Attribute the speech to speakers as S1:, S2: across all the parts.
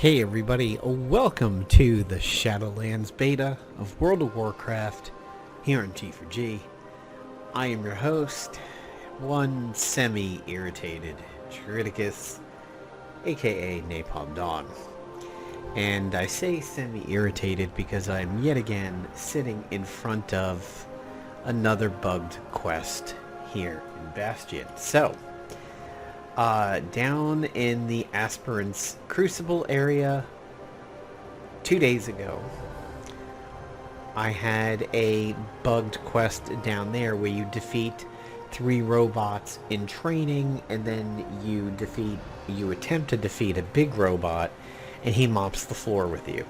S1: Hey everybody, welcome to the Shadowlands Beta of World of Warcraft here on G4G. I am your host, one semi-irritated Triticus, aka Napalm Dawn. And I say semi-irritated because I'm yet again sitting in front of another bugged quest here in Bastion. So, down in the Aspirant's Crucible area 2 days ago, I had a bugged quest down there where you defeat 3 robots in training, and then you attempt to defeat a big robot, and he mops the floor with you.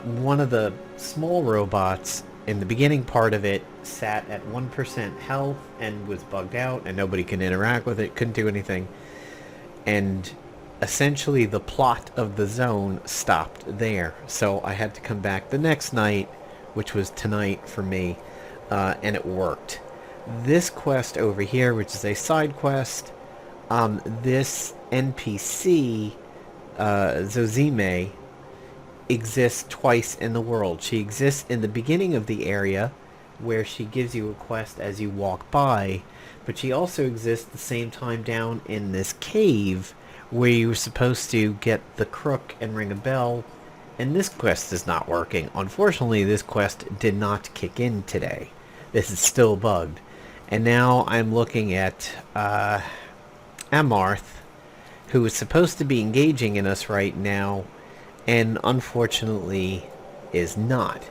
S1: One of the small robots in the beginning part of it sat at 1% health and was bugged out, and nobody can interact with it, couldn't do anything. And essentially the plot of the zone stopped there. So I had to come back the next night, which was tonight for me, and it worked. This quest over here, which is a side quest, this NPC, Zozime, exists twice in the world. She exists in the beginning of the area, where she gives you a quest as you walk by, but she also exists at the same time down in this cave where you were supposed to get the crook and ring a bell, and this quest is not working. Unfortunately, this quest did not kick in today. This is still bugged. And now I'm looking at Amarth, who is supposed to be engaging in us right now, and unfortunately is not.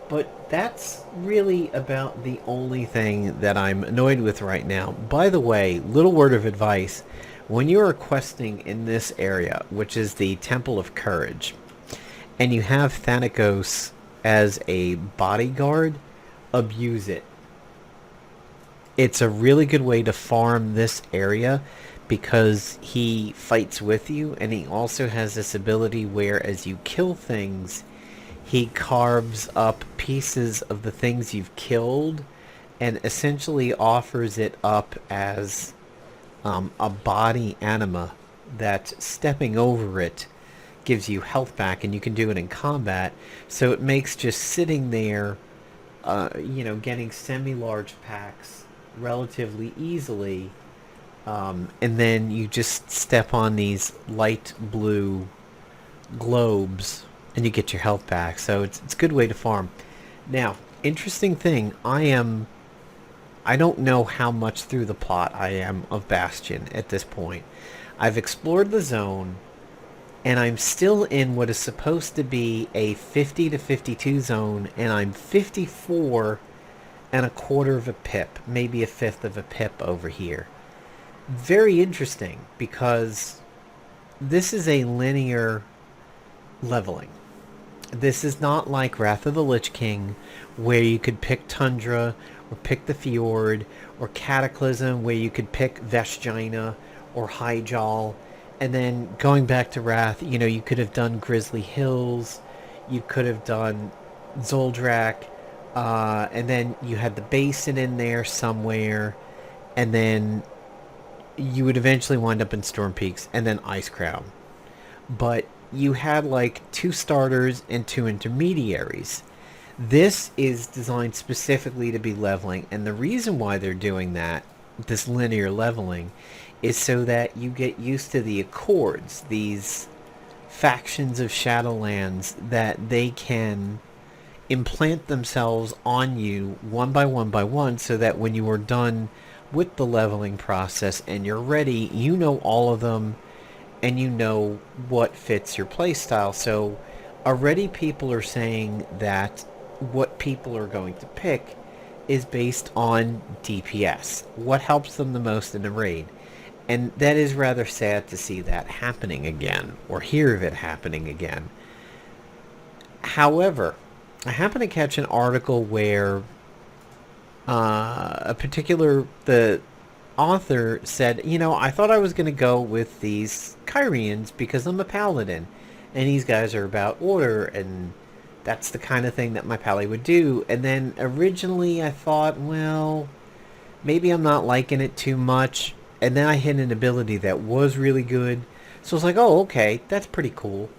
S1: But that's really about the only thing that I'm annoyed with right now. By the way, little word of advice. When you are questing in this area, which is the Temple of Courage, and you have Thanatos as a bodyguard, abuse it. It's a really good way to farm this area because he fights with you, and he also has this ability where as you kill things, he carves up pieces of the things you've killed and essentially offers it up as a body anima that stepping over it gives you health back, and you can do it in combat. So it makes just sitting there, getting semi-large packs relatively easily, and then you just step on these light blue globes and you get your health back. So it's a good way to farm. Now, interesting thing, I don't know how much through the plot I am of Bastion at this point. I've explored the zone, and I'm still in what is supposed to be a 50 to 52 zone, and I'm 54 and a quarter of a pip, maybe a fifth of a pip over here. Very interesting, because this is a linear leveling. This is not like Wrath of the Lich King, where you could pick Tundra, or pick the Fjord, or Cataclysm, where you could pick Veshgina, or Hyjal, and then going back to Wrath, you could have done Grizzly Hills, you could have done Zoldrak, and then you had the Basin in there somewhere, and then you would eventually wind up in Storm Peaks, and then Ice Crown. But you had like 2 starters and 2 intermediaries. This is designed specifically to be leveling, and the reason why they're doing that, this linear leveling, is so that you get used to the Accords, these factions of Shadowlands that they can implant themselves on you one by one, so that when you are done with the leveling process and you're ready, you know all of them, and you know what fits your playstyle. So already people are saying that what people are going to pick is based on DPS. What helps them the most in a raid. And that is rather sad to see that happening again, or hear of it happening again. However, I happened to catch an article where the author said, I thought I was going to go with these Kyrians because I'm a paladin, and these guys are about order, and that's the kind of thing that my pally would do. And then originally I thought, well, maybe I'm not liking it too much, and then I hit an ability that was really good, so I was like, oh, okay, that's pretty cool.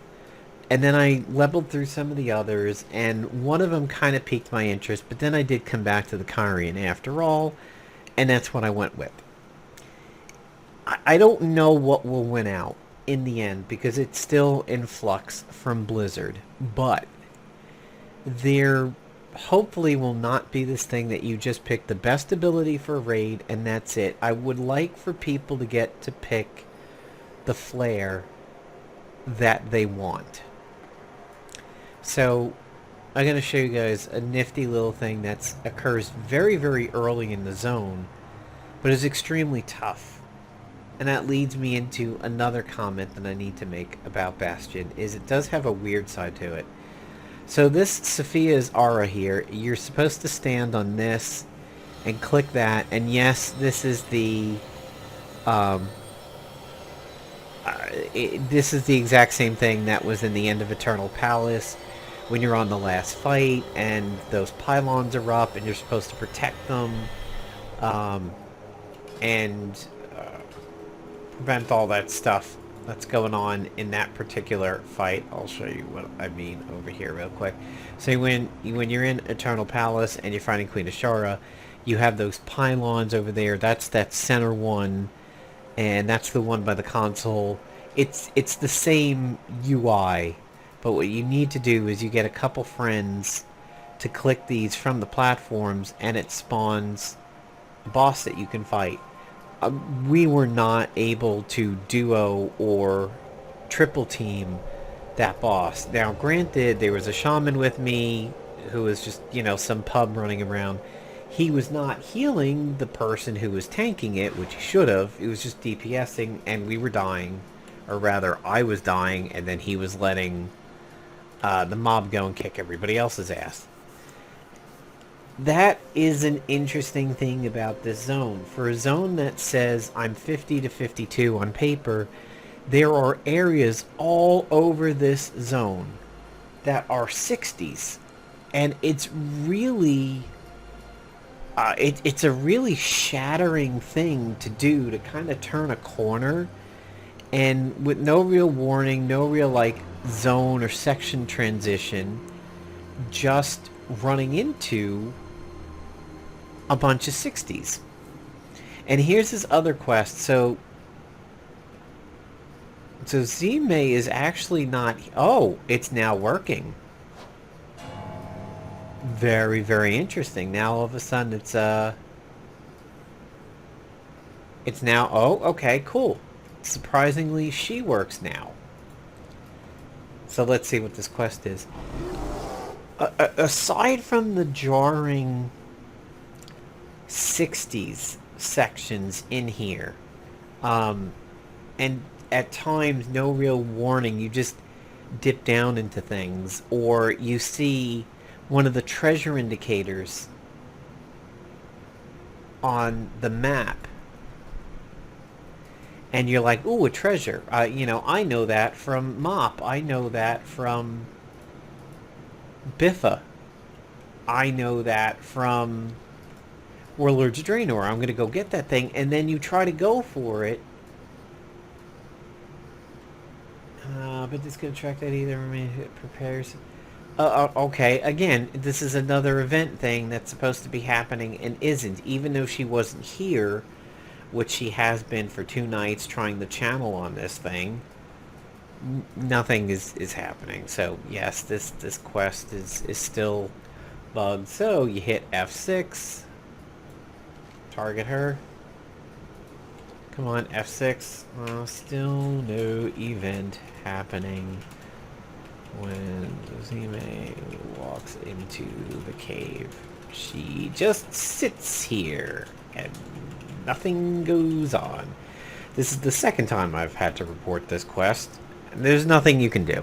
S1: And then I leveled through some of the others, and one of them kind of piqued my interest, but then I did come back to the Kyrian after all, and that's what I went with. I don't know what will win out in the end, because it's still in flux from Blizzard, but there hopefully will not be this thing that you just pick the best ability for a raid and that's it. I would like for people to get to pick the flair that they want. So I'm going to show you guys a nifty little thing that occurs very, very early in the zone, but is extremely tough. And that leads me into another comment that I need to make about Bastion, is it does have a weird side to it. So this Sophia's aura here, you're supposed to stand on this and click that, and yes, this is the this is the exact same thing that was in the end of Eternal Palace when you're on the last fight and those pylons are up and you're supposed to protect them and prevent all that stuff that's going on in that particular fight. I'll show you what I mean over here real quick. So when you're in Eternal Palace and you're fighting Queen Ashara, you have those pylons over there. That's that center one, and that's the one by the console. It's the same UI, but what you need to do is you get a couple friends to click these from the platforms, and it spawns a boss that you can fight. We were not able to duo or triple team that boss. Now, granted, there was a shaman with me who was just, some pub running around. He was not healing the person who was tanking it, which he should have. It was just DPSing, and we were dying. Or rather, I was dying, and then he was letting the mob go and kick everybody else's ass. That is an interesting thing about this zone. For a zone that says I'm 50 to 52 on paper, there are areas all over this zone that are 60s. And it's really... it's a really shattering thing to do, to kind of turn a corner. And with no real warning, no real zone or section transition, just running into a bunch of 60s. And here's his other quest. So Zime is actually not... Oh, it's now working. Very, very interesting. Now all of a sudden it's now... Oh, okay, cool. Surprisingly, she works now. So let's see what this quest is. Aside from the jarring 60s sections in here, and at times no real warning, you just dip down into things, or you see one of the treasure indicators on the map and you're like, ooh, a treasure. I know that from Mop. I know that from Biffa. I know that from Warlords of Draenor. I'm going to go get that thing. And then you try to go for it. But it's going to track that either. I mean, it prepares... okay, again, this is another event thing that's supposed to be happening and isn't. Even though she wasn't here, which she has been for 2 nights trying the channel on this thing, nothing is happening. So, yes, this quest is still bugged. So, you hit F6. Target her. Come on, F6. Still no event happening when Zime walks into the cave. She just sits here and nothing goes on. This is the second time I've had to report this quest, and there's nothing you can do.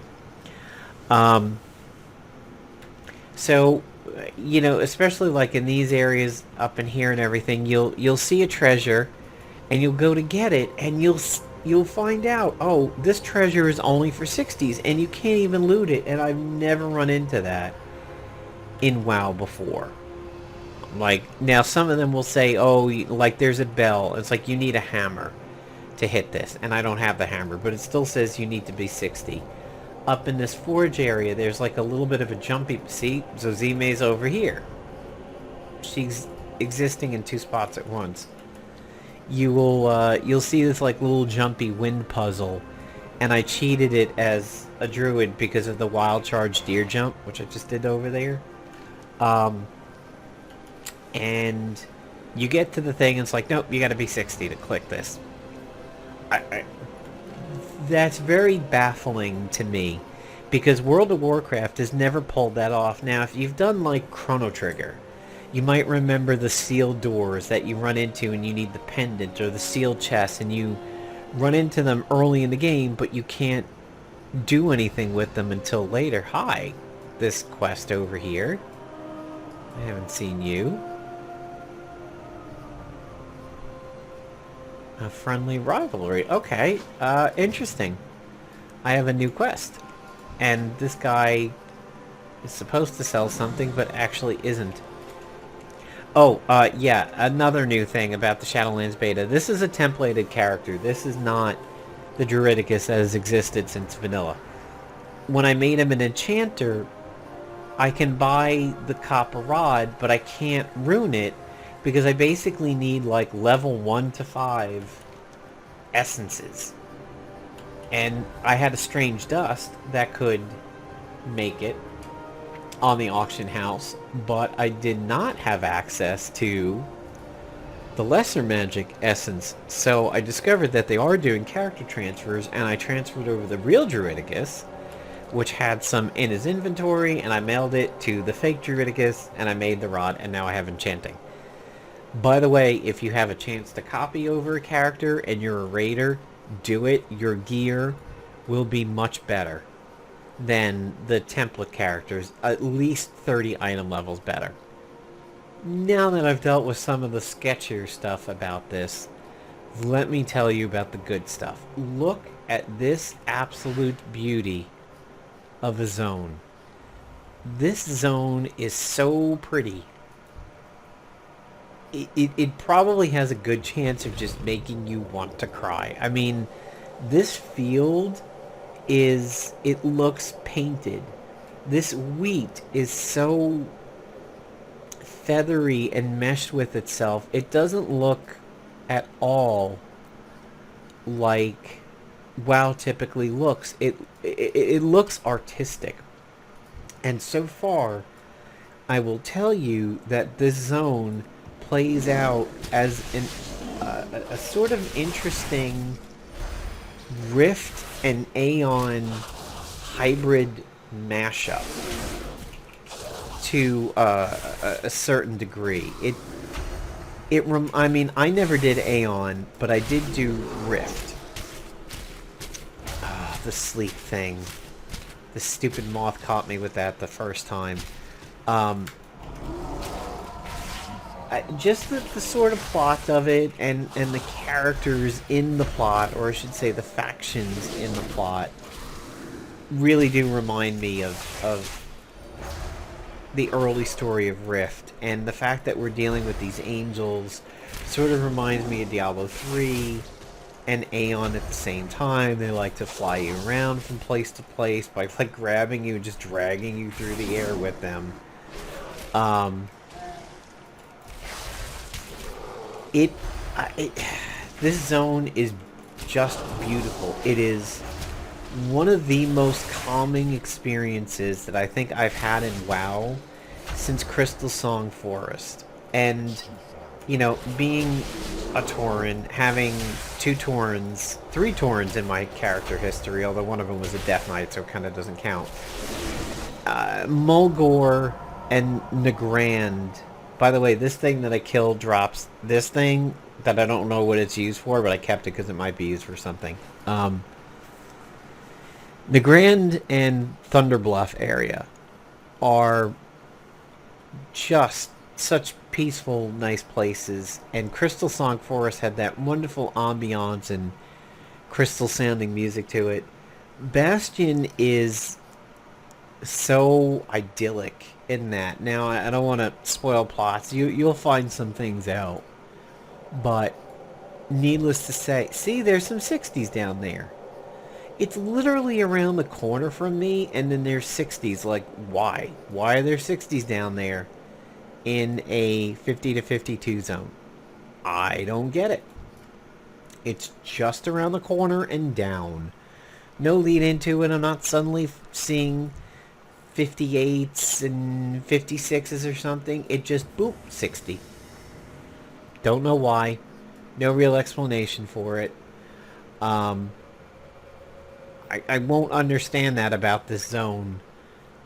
S1: So, especially like in these areas up in here and everything, you'll see a treasure, and you'll go to get it, and you'll find out, oh, this treasure is only for 60s, and you can't even loot it, and I've never run into that in WoW before. Like, now some of them will say, oh, like there's a bell. It's like you need a hammer to hit this. And I don't have the hammer, but it still says you need to be 60. up in this forge area, there's like a little bit of a jumpy... See? Zozime's over here. She's existing in 2 spots at once. You'll see this like little jumpy wind puzzle, and I cheated it as a druid because of the wild charge deer jump, which I just did over there. And you get to the thing, and it's like, nope, you gotta be 60 to click this. That's very baffling to me, because World of Warcraft has never pulled that off. Now, if you've done, like, Chrono Trigger, you might remember the sealed doors that you run into and you need the pendant, or the sealed chests, and you run into them early in the game, but you can't do anything with them until later. Hi, this quest over here. I haven't seen you. A friendly rivalry. Okay, interesting. I have a new quest. And this guy is supposed to sell something, but actually isn't. Oh, yeah, another new thing about the Shadowlands beta. This is a templated character. This is not the Druidicus that has existed since vanilla. When I made him an enchanter, I can buy the copper rod, but I can't rune it, because I basically need, like, level 1 to 5 essences. And I had a strange dust that could make it on the auction house, but I did not have access to the lesser magic essence. So I discovered that they are doing character transfers, and I transferred over the real Druidicus, which had some in his inventory, and I mailed it to the fake Druidicus, and I made the rod, and now I have enchanting. By the way, if you have a chance to copy over a character and you're a raider, do it. Your gear will be much better than the template characters. At least 30 item levels better. Now that I've dealt with some of the sketchier stuff about this, let me tell you about the good stuff. Look at this absolute beauty of a zone. This zone is so pretty. It probably has a good chance of just making you want to cry. I mean, this field is... it looks painted. This wheat is so feathery and meshed with itself. It doesn't look at all like WoW typically looks. It looks artistic. And so far, I will tell you that this zone plays out as a sort of interesting Rift and Aeon hybrid mashup to a certain degree. I mean, I never did Aeon, but I did do Rift. The sleep thing. The stupid moth caught me with that the first time. Just the sort of plot of it, and the characters in the plot, or I should say the factions in the plot, really do remind me of the early story of Rift. And the fact that we're dealing with these angels sort of reminds me of Diablo 3 and Aeon at the same time. They like to fly you around from place to place by like grabbing you and just dragging you through the air with them. This zone is just beautiful. It is one of the most calming experiences that I think I've had in WoW since Crystal Song Forest. And, you know, being a Tauren, having 3 Taurens in my character history, although one of them was a Death Knight, so it kind of doesn't count. Mulgore and Nagrand. By the way, this thing that I killed drops this thing that I don't know what it's used for, but I kept it because it might be used for something. Nagrand and Thunderbluff area are just such peaceful, nice places. And Crystal Song Forest had that wonderful ambiance and crystal-sounding music to it. Bastion is so idyllic in that. Now, I don't want to spoil plots. You'll find some things out. But, needless to say... See, there's some 60s down there. It's literally around the corner from me, and then there's 60s. Like, why? Why are there 60s down there in a 50 to 52 zone? I don't get it. It's just around the corner and down. No lead into it. I'm not suddenly seeing 58s and 56s or something. It just, boop, 60. Don't know why. No real explanation for it. I won't understand that about this zone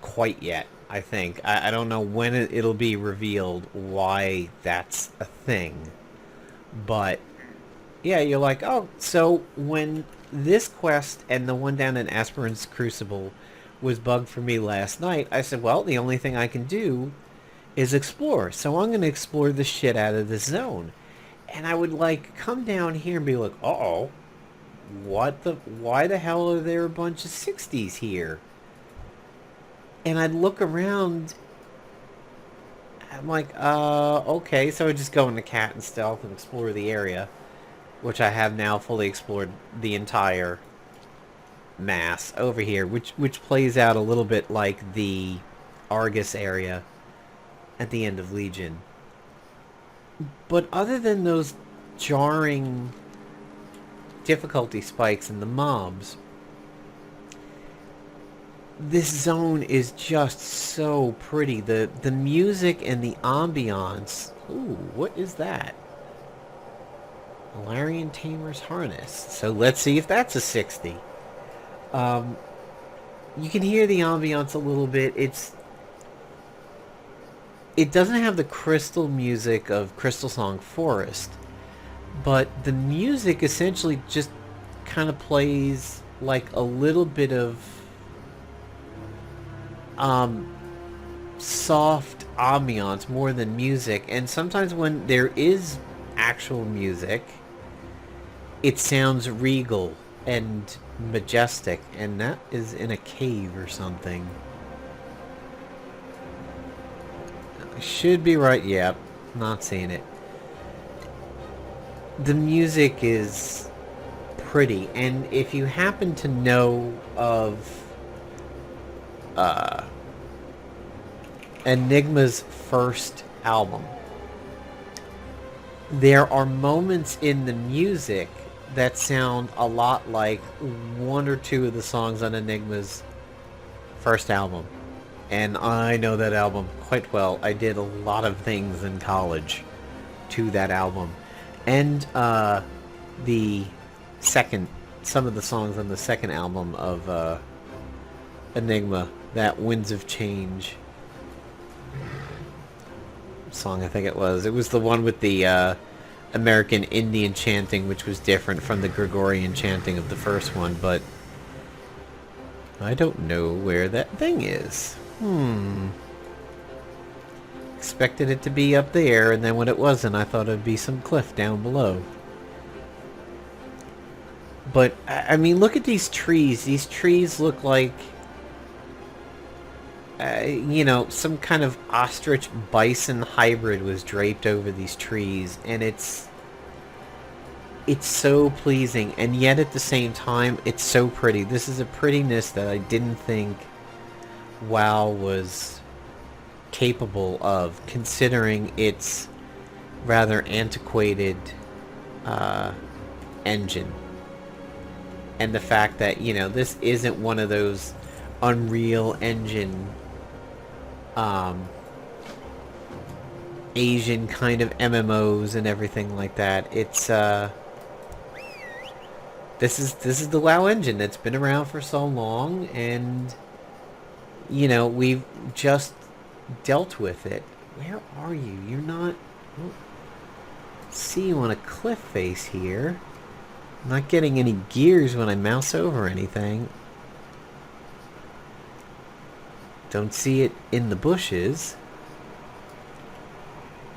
S1: quite yet, I think. I don't know when it'll be revealed why that's a thing. But, yeah, you're like, oh, so when this quest and the one down in Aspirant's Crucible was bugged for me last night, I said, well, the only thing I can do is explore. So I'm going to explore the shit out of this zone. And I would, like, come down here and be like, uh-oh, why the hell are there a bunch of 60s here? And I'd look around. I'm like, okay. So I just go into cat and stealth and explore the area, which I have now fully explored the entire mass over here, which plays out a little bit like the Argus area at the end of Legion. But other than those jarring difficulty spikes in the mobs, this zone is just so pretty. The music and the ambiance. Ooh, what is that? Valarian Tamer's Harness. So let's see if that's a 60. You can hear the ambiance a little bit. It doesn't have the crystal music of Crystal Song Forest, but the music essentially just kind of plays like a little bit of soft ambiance more than music. And sometimes when there is actual music, it sounds regal and majestic, and that is in a cave or something. I should be right. Yep, not seeing it. The music is pretty, and if you happen to know of Enigma's first album, there are moments in the music that sound a lot like one or two of the songs on Enigma's first album. And I know that album quite well. I did a lot of things in college to that album. And some of the songs on the second album of Enigma, that Winds of Change song, I think it was. It was the one with the American Indian chanting, which was different from the Gregorian chanting of the first one, but I don't know where that thing is. Expected it to be up there, and then when it wasn't, I thought it'd be some cliff down below. But, I mean, look at these trees. These trees look like, some kind of ostrich bison hybrid was draped over these trees, and it's so pleasing, and yet at the same time, it's so pretty. This is a prettiness that I didn't think WoW was capable of, considering its rather antiquated engine. And the fact that, this isn't one of those Unreal Engine Asian kind of MMOs and everything like that. It's this is the WoW engine that's been around for so long, and we've just dealt with it. Where are you? You're not... Oh, see you on a cliff face here. I'm not getting any gears when I mouse over anything. Don't see it in the bushes.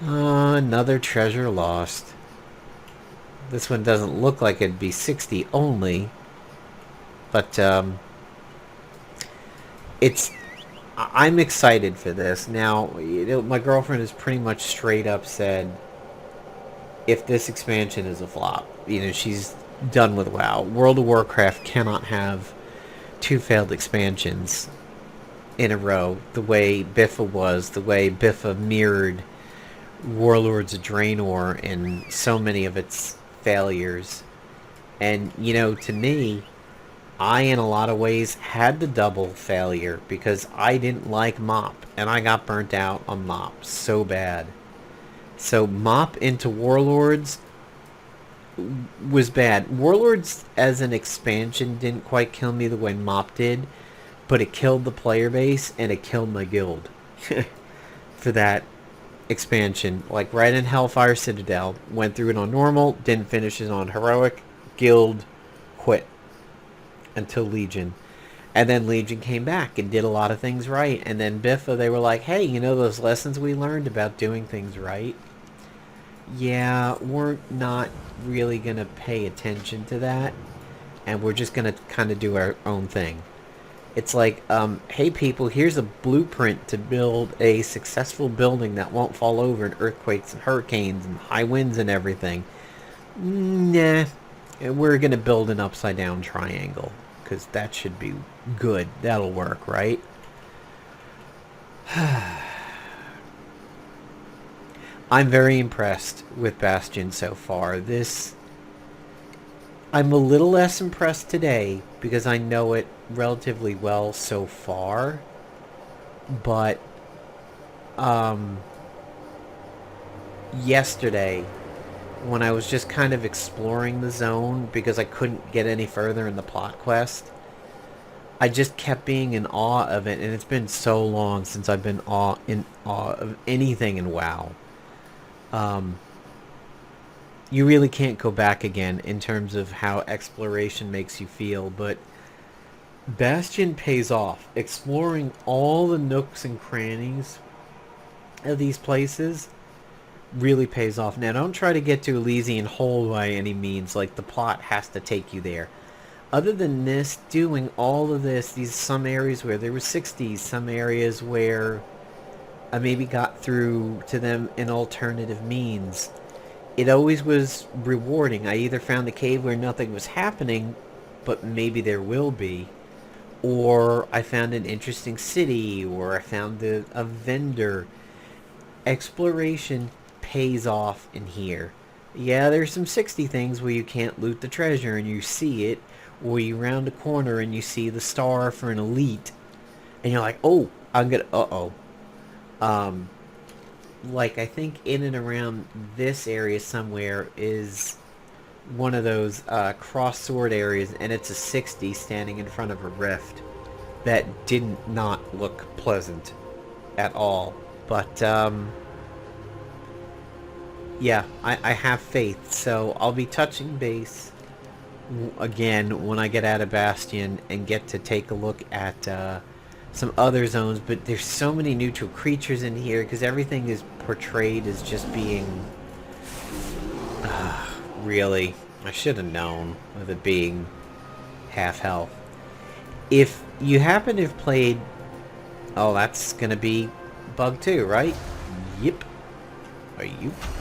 S1: Another treasure lost. This one doesn't look like it'd be 60 only. But, I'm excited for this. Now, my girlfriend has pretty much straight up said, if this expansion is a flop, she's done with WoW. World of Warcraft cannot have two failed expansions in a row, the way Biffa was, the way Biffa mirrored Warlords of Draenor in so many of its failures. And, you know, to me, I, in a lot of ways, had the double failure because I didn't like MOP, and I got burnt out on MOP so bad. So MOP into Warlords was bad. Warlords as an expansion didn't quite kill me the way MOP did, but it killed the player base and it killed my guild for that expansion. Like right in Hellfire Citadel, went through it on normal, didn't finish it on heroic, guild quit until Legion. And then Legion came back and did a lot of things right. And then Biffa, they were like, hey, you know those lessons we learned about doing things right? Yeah, we're not really going to pay attention to that. And we're just going to kind of do our own thing. It's like, hey people, here's a blueprint to build a successful building that won't fall over in earthquakes and hurricanes and high winds and everything. Nah, we're going to build an upside down triangle. Because that should be good. That'll work, right? I'm very impressed with Bastion so far. I'm a little less impressed today because I know it relatively well so far. But, yesterday, when I was just kind of exploring the zone because I couldn't get any further in the plot quest, I just kept being in awe of it, and it's been so long since I've been in awe of anything in WoW. You really can't go back again in terms of how exploration makes you feel, but Bastion pays off. Exploring all the nooks and crannies of these places really pays off. Now, don't try to get to Elysian Hole by any means. Like, the plot has to take you there. Other than this, doing all of this, these some areas where there were 60s, some areas where I maybe got through to them in alternative means. It always was rewarding. I either found a cave where nothing was happening, but maybe there will be, or I found an interesting city, or I found a vendor. Exploration pays off in here. Yeah, there's some 60 things where you can't loot the treasure and you see it, or you round a corner and you see the star for an elite, and you're like, oh, I'm gonna, like, I think in and around this area somewhere is one of those cross sword areas, and it's a 60 standing in front of a rift that didn't not look pleasant at all. But yeah, I have faith, so I'll be touching base again when I get out of Bastion and get to take a look at some other zones. But there's so many neutral creatures in here because everything is portrayed as just being really, I should have known with it being half health. If you happen to have played, oh, that's gonna be bug 2, right? Yep.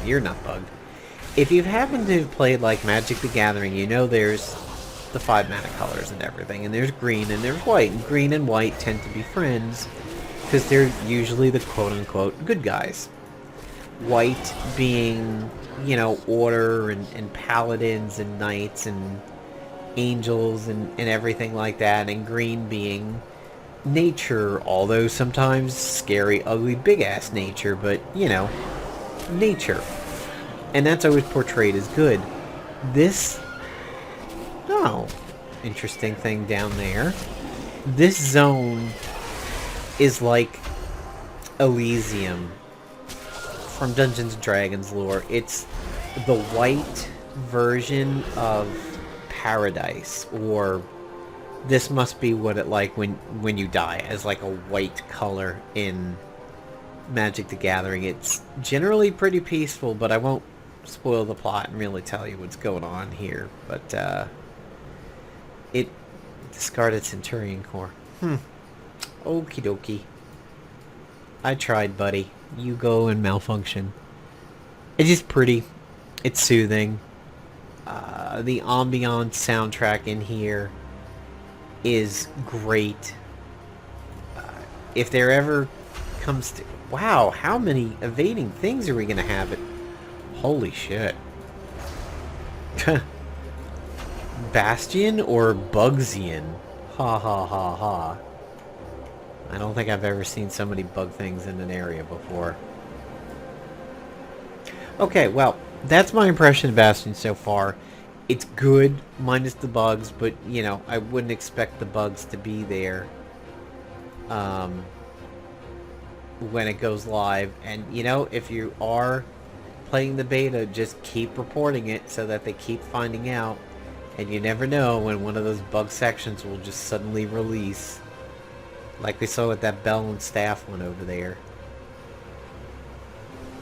S1: You're not bugged. If you've happened to have played like Magic the Gathering, you know there's the 5 mana colors and everything, and there's green and there's white, and green and white tend to be friends because they're usually the quote-unquote good guys. White being, you know, order and paladins and knights and angels and everything like that, and green being nature, although sometimes scary, ugly, big-ass nature, but, you know, nature. And that's always portrayed as good. This, oh, interesting thing down there. This zone is like Elysium from Dungeons & Dragons lore. It's the white version of Paradise, or this must be what it like when you die, as like a white color in Magic the Gathering. It's generally pretty peaceful, but I won't spoil the plot and really tell you what's going on here. But it discarded Centurion Core. Okie dokie. I tried, buddy. You go and malfunction. It's just pretty. It's soothing. The ambiance soundtrack in here is great. If there ever comes to... Wow, how many evading things are we going to have? Holy shit. Bastion or Bugsian? Ha ha ha ha. I don't think I've ever seen so many bug things in an area before. Okay, well, that's my impression of Bastion so far. It's good, minus the bugs, but, you know, I wouldn't expect the bugs to be there when it goes live. And, you know, if you are playing the beta, just keep reporting it so that they keep finding out. And you never know when one of those bug sections will just suddenly release. Like we saw with that bell and staff one over there.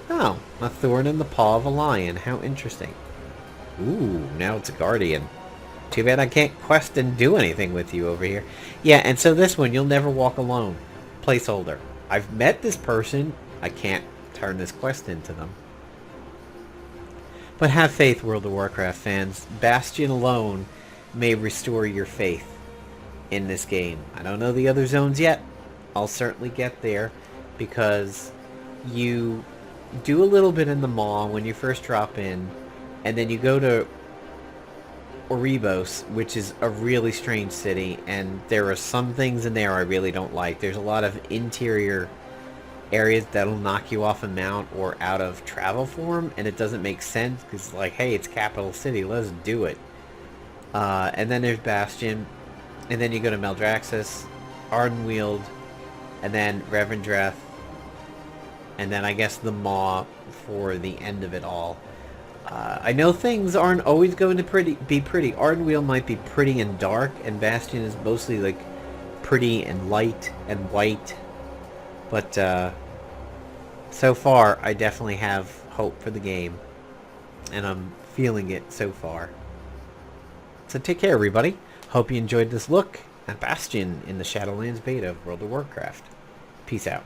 S1: Oh, a thorn in the paw of a lion. How interesting. Ooh, now it's a guardian. Too bad I can't quest and do anything with you over here. Yeah, and so this one, you'll never walk alone. Placeholder. I've met this person. I can't turn this quest into them. But have faith, World of Warcraft fans. Bastion alone may restore your faith in this game. I don't know the other zones yet. I'll certainly get there, because you do a little bit in the Maw when you first drop in, and then you go to Oribos, which is a really strange city, and there are some things in there I really don't like. There's a lot of interior areas that'll knock you off a mount or out of travel form, and it doesn't make sense, because, like, hey, it's capital city, let's do it. And then there's Bastion, and then you go to Maldraxxus, Ardenweald, and then Revendreth, and then I guess the Maw for the end of it all. I know things aren't always going to be pretty. Ardenweald might be pretty and dark, and Bastion is mostly like pretty and light and white. But so far, I definitely have hope for the game, and I'm feeling it so far. So take care, everybody. Hope you enjoyed this look at Bastion in the Shadowlands Beta of World of Warcraft. Peace out.